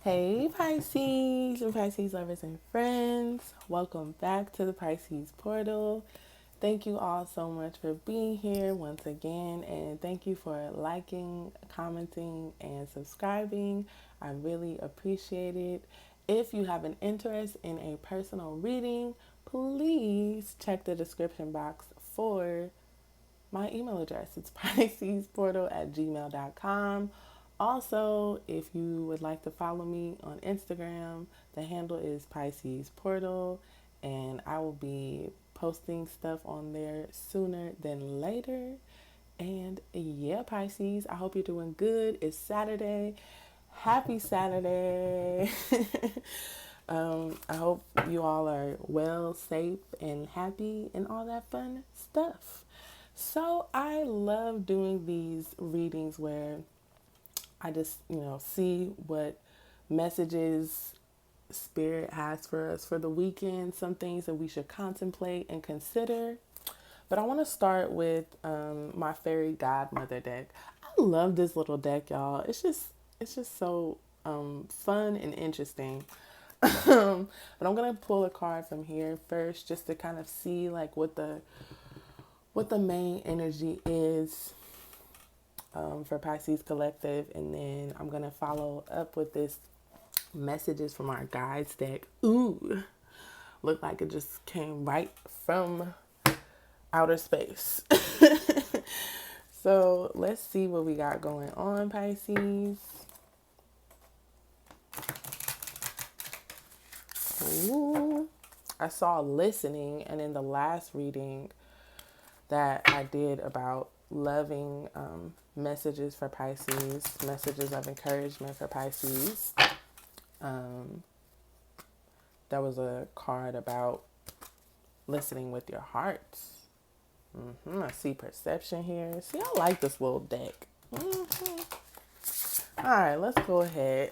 Hey Pisces and Pisces lovers and friends. Welcome back to the Pisces portal. Thank you all so much for being here once again, and thank you for liking, commenting, and subscribing. I really appreciate it. If you have an interest in a personal reading, please check the description box for my email address. It's piscesportal@gmail.com. Also, if you would like to follow me on Instagram, the handle is Pisces Portal, and I will be posting stuff on there sooner than later. And yeah, Pisces, I hope you're doing good. It's Saturday. Happy Saturday. I hope you all are well, safe, and happy, and all that fun stuff. So, I love doing these readings where I just, see what messages Spirit has for us for the weekend, some things that we should contemplate and consider. But I want to start with my fairy godmother deck. I love this little deck, y'all. It's just so fun and interesting. But I'm gonna pull a card from here first, just to kind of see like what the main energy is for Pisces Collective, and then I'm gonna follow up with this messages from our guides deck. Ooh, looked like it just came right from outer space. So let's see what we got going on, Pisces. Ooh, I saw listening, and in the last reading that I did about loving messages for Pisces, messages of encouragement for Pisces, um, there was a card about listening with your hearts. I see perception here. See, I like this little deck. All right, let's go ahead.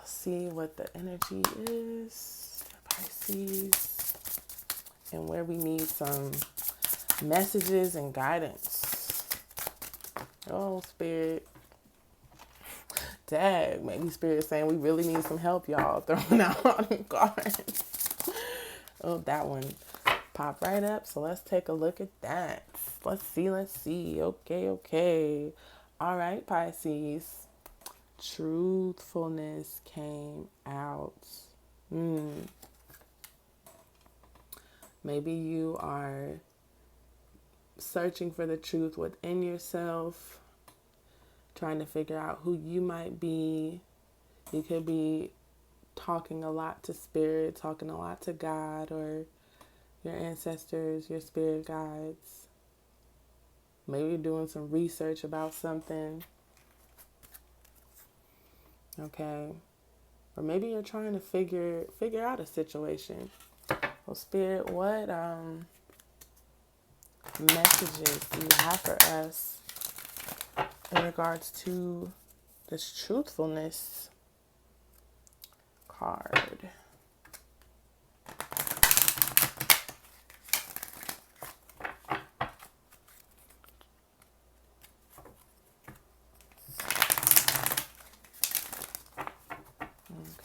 See what the energy is for Pisces and where we need some messages and guidance. Oh, Spirit. Dang, maybe Spirit saying we really need some help, y'all. Throwing out all the cards. Oh, that one popped right up. So let's take a look at that. Let's see. Okay. All right, Pisces. Truthfulness came out. Maybe you are searching for the truth within yourself, trying to figure out who you might be. You could be talking a lot to Spirit, talking a lot to God or your ancestors, your spirit guides. Maybe you're doing some research about something. Okay. Or maybe you're trying to figure out a situation. Well, Spirit, what messages do you have for us in regards to this truthfulness card?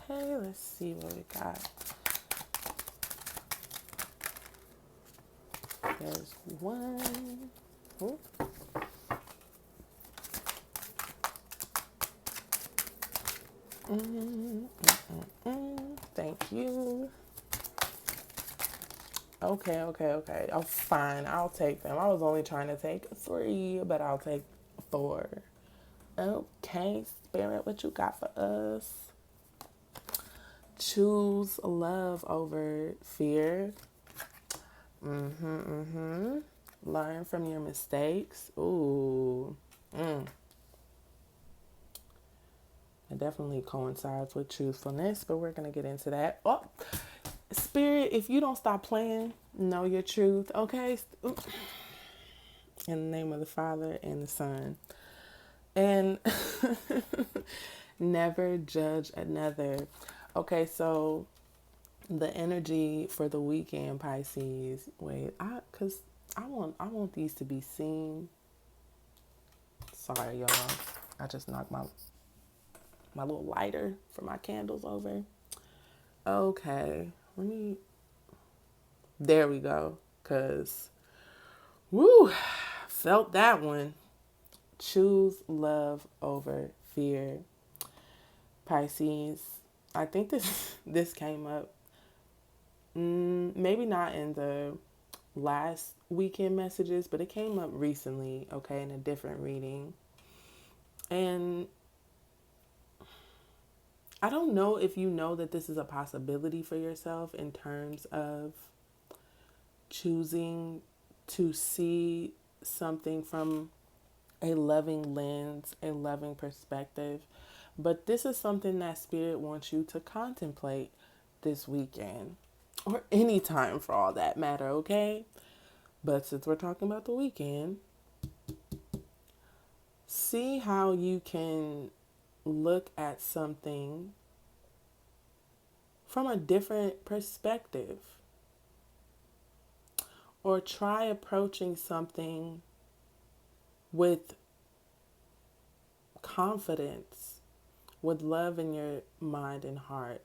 Okay, let's see what we got. There's one. Ooh. Thank you. Okay. Oh, fine. I'll take them. I was only trying to take 3, but I'll take 4. Okay, Spirit, what you got for us? Choose love over fear. Learn from your mistakes. Ooh. It definitely coincides with truthfulness, but we're going to get into that. Oh, Spirit, if you don't stop playing, know your truth, okay? In the name of the Father and the Son. And never judge another. Okay, so the energy for the weekend, Pisces. Wait, cause I want these to be seen. Sorry, y'all. I just knocked my my little lighter for my candles over. Okay, let me. There we go. Cause, woo, felt that one. Choose love over fear. Pisces. I think this this came up. Maybe not in the last weekend messages, but it came up recently. Okay, in a different reading, and I don't know if you know that this is a possibility for yourself in terms of choosing to see something from a loving lens, a loving perspective. But this is something that Spirit wants you to contemplate this weekend or any time for all that matter, okay? But since we're talking about the weekend, see how you can look at something from a different perspective, or try approaching something with confidence, with love in your mind and heart,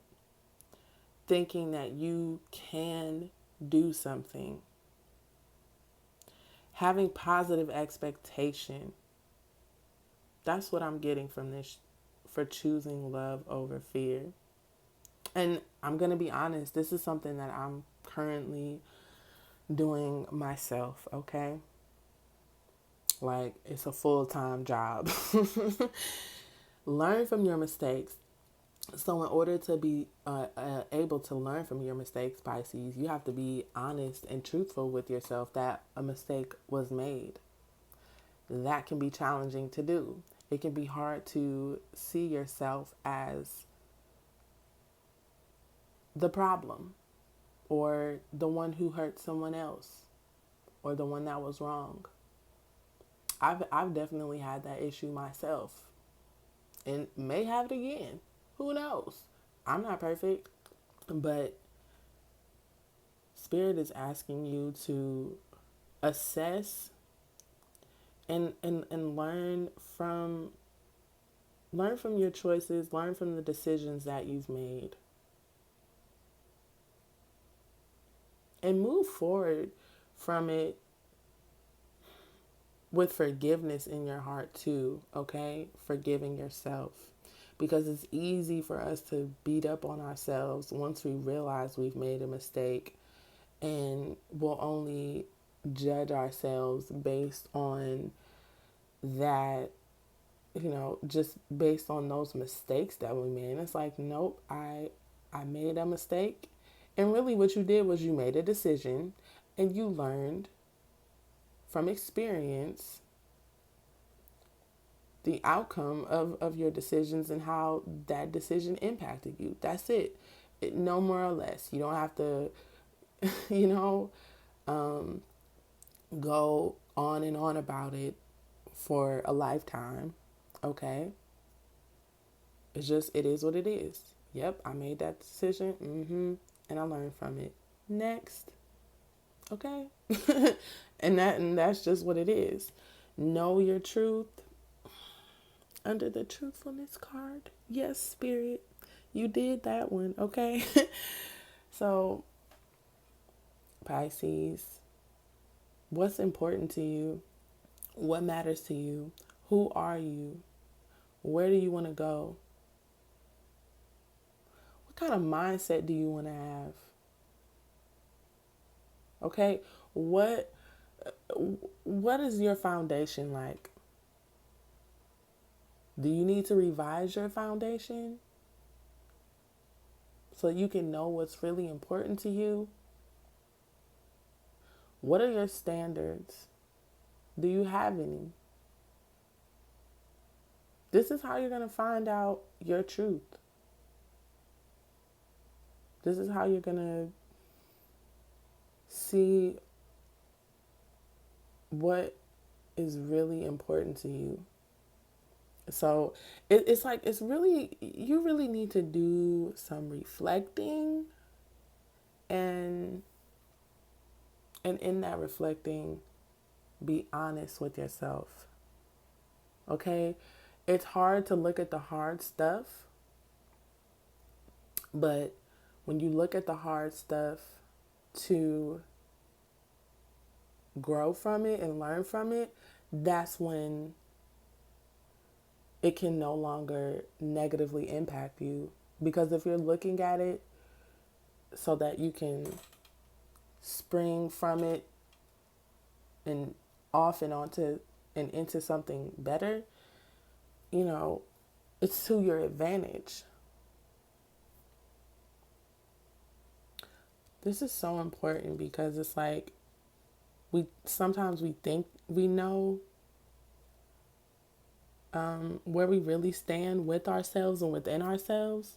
thinking that you can do something, having positive expectation. That's what I'm getting from this for choosing love over fear. And I'm going to be honest, this is something that I'm currently doing myself, okay? Like, it's a full-time job. Learn from your mistakes. So, in order to be able to learn from your mistakes, Pisces, you have to be honest and truthful with yourself that a mistake was made. That can be challenging to do. It can be hard to see yourself as the problem, or the one who hurt someone else, or the one that was wrong. I've definitely had that issue myself, and may have it again. Who knows? I'm not perfect, but Spirit is asking you to assess and learn from your choices, learn from the decisions that you've made, and move forward from it with forgiveness in your heart too, okay? Forgiving yourself. Because it's easy for us to beat up on ourselves once we realize we've made a mistake, and we'll only judge ourselves based on that, just based on those mistakes that we made. And it's like, nope, I made a mistake. And really what you did was you made a decision and you learned from experience the outcome of your decisions and how that decision impacted you. That's it. No more or less. You don't have to, you know, go on and on about it for a lifetime. Okay? It is what it is. Yep, I made that decision. And I learned from it. Next. Okay? and that's just what it is. Know your truth under the truthfulness card. Yes, Spirit. You did that one, okay? So, Pisces, what's important to you? What matters to you? Who are you? Where do you want to go? What kind of mindset do you want to have? Okay? What is your foundation like? Do you need to revise your foundation so you can know what's really important to you? What are your standards? Do you have any? This is how you're going to find out your truth. This is how you're going to see what is really important to you. So it's really, you really need to do some reflecting, and in that reflecting, be honest with yourself. Okay? it's hard to look at the hard stuff, but when you look at the hard stuff to grow from it and learn from it, that's when it can no longer negatively impact you. Because if you're looking at it so that you can spring from it and off and onto and into something better, you know, it's to your advantage. This is so important because it's like we think we know where we really stand with ourselves and within ourselves,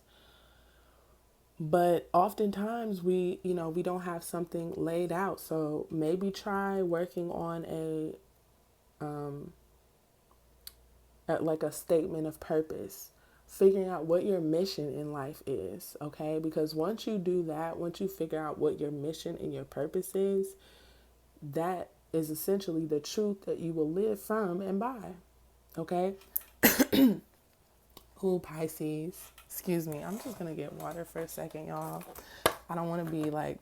but oftentimes we don't have something laid out. So maybe try working on like a statement of purpose, figuring out what your mission in life is, okay? Because once you do that, once you figure out what your mission and your purpose is, that is essentially the truth that you will live from and by, okay? Ooh, Pisces. Excuse me. I'm just going to get water for a second, y'all. I don't want to be like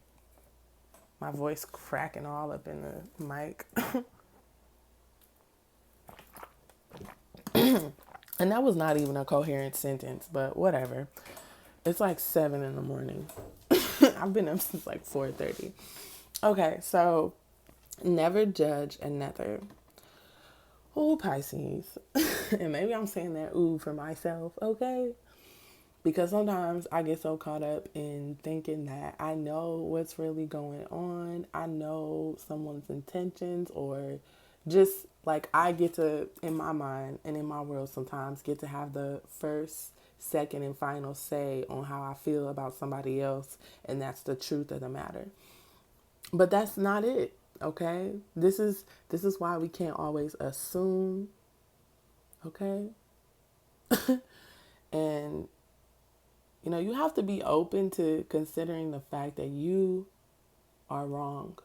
my voice cracking all up in the mic. And that was not even a coherent sentence, but whatever. It's like 7 in the morning. I've been up since like 4:30. Okay, so never judge another. Ooh, Pisces. And maybe I'm saying that ooh for myself, okay? Because sometimes I get so caught up in thinking that I know what's really going on. I know someone's intentions, or just like I get to, in my mind and in my world sometimes, get to have the first, second, and final say on how I feel about somebody else. And that's the truth of the matter. But that's not it, okay? This is why we can't always assume, okay? And you have to be open to considering the fact that you are wrong.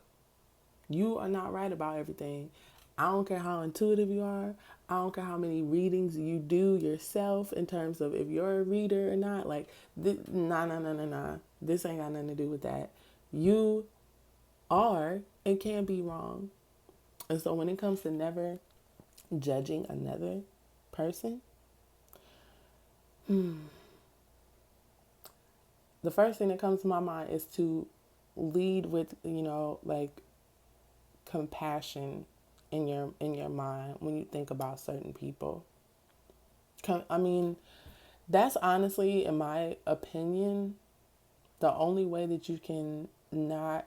You are not right about everything. I don't care how intuitive you are. I don't care how many readings you do yourself in terms of if you're a reader or not. Like, nah. This ain't got nothing to do with that. You are and can be wrong. And so when it comes to never judging another person, the first thing that comes to my mind is to lead with, like compassion in your mind when you think about certain people. I mean, that's honestly, in my opinion, the only way that you can not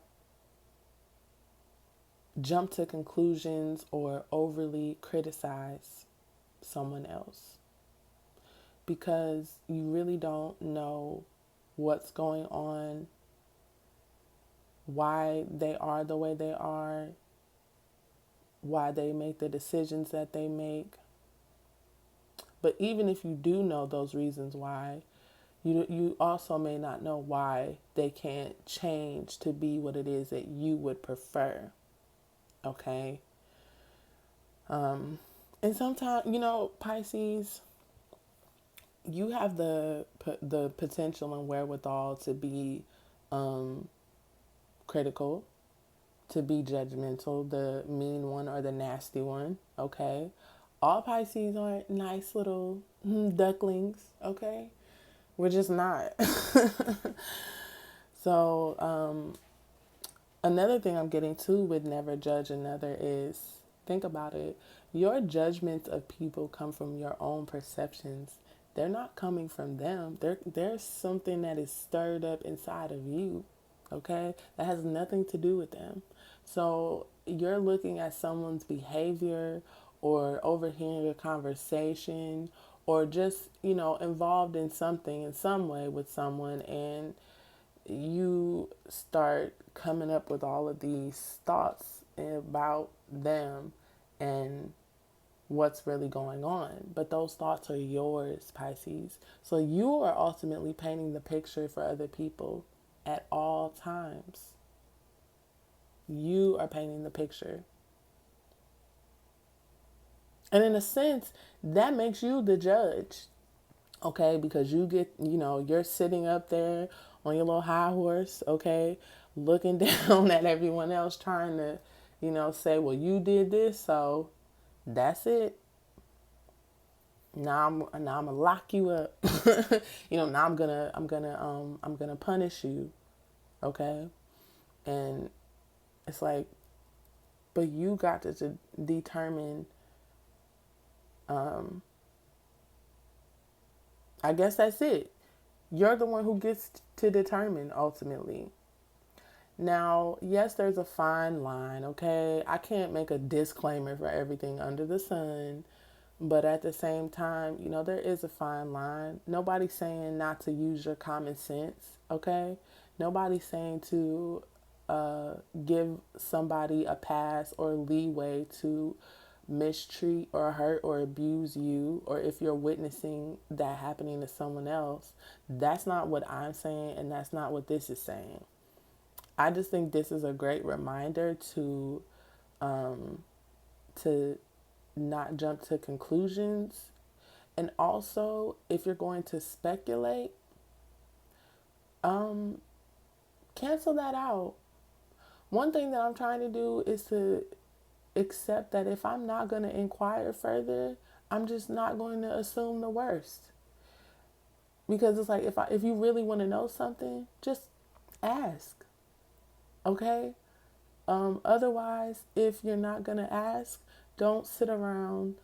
jump to conclusions or overly criticize someone else, because you really don't know what's going on, why they are the way they are, why they make the decisions that they make. But even if you do know those reasons why, you also may not know why they can't change to be what it is that you would prefer. Okay? And sometimes, Pisces, you have the potential and wherewithal to be critical, to be judgmental, the mean one or the nasty one, okay? All Pisces aren't nice little ducklings, okay? We're just not. So, another thing I'm getting to with never judge another is, think about it. Your judgments of people come from your own perceptions. They're not coming from them. There's something that is stirred up inside of you, okay? That has nothing to do with them. So you're looking at someone's behavior or overhearing a conversation or just, involved in something in some way with someone, and you start coming up with all of these thoughts about them and what's really going on. But those thoughts are yours, Pisces. So you are ultimately painting the picture for other people at all times. You are painting the picture. And in a sense, that makes you the judge, okay? Because you get, you're sitting up there on your little high horse, okay? Looking down at everyone else trying to, say, well, you did this, so that's it. Now I'm gonna lock you up. Now I'm gonna punish you, okay? And it's like, but you got to determine. I guess that's it. You're the one who gets to determine ultimately. Now, yes, there's a fine line, okay? I can't make a disclaimer for everything under the sun, but at the same time, there is a fine line. Nobody's saying not to use your common sense, okay? Nobody's saying to give somebody a pass or leeway to mistreat or hurt or abuse you, or if you're witnessing that happening to someone else. That's not what I'm saying, and that's not what this is saying. I just think this is a great reminder to not jump to conclusions. And also, if you're going to speculate, cancel that out. One thing that I'm trying to do is to accept that if I'm not going to inquire further, I'm just not going to assume the worst. Because it's like, if you really want to know something, just ask. Okay? Otherwise, if you're not going to ask, don't sit around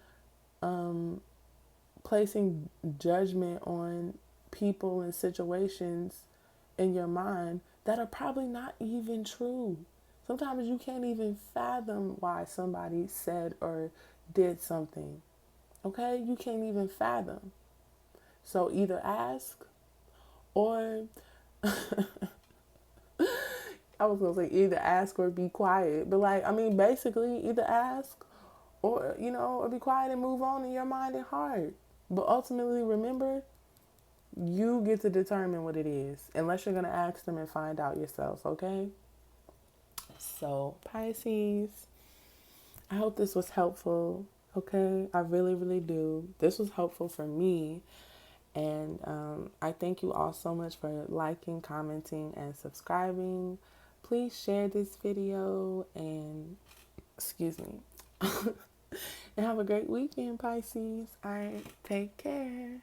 placing judgment on people and situations in your mind that are probably not even true. Sometimes you can't even fathom why somebody said or did something. Okay? You can't even fathom. So either ask or I was gonna say either ask or be quiet. But basically either ask or, or be quiet and move on in your mind and heart. But ultimately remember, you get to determine what it is. Unless you're gonna ask them and find out yourself, okay? So Pisces, I hope this was helpful. Okay, I really, really do. This was helpful for me. And I thank you all so much for liking, commenting, and subscribing. Please share this video and, excuse me, and have a great weekend, Pisces. All right, take care.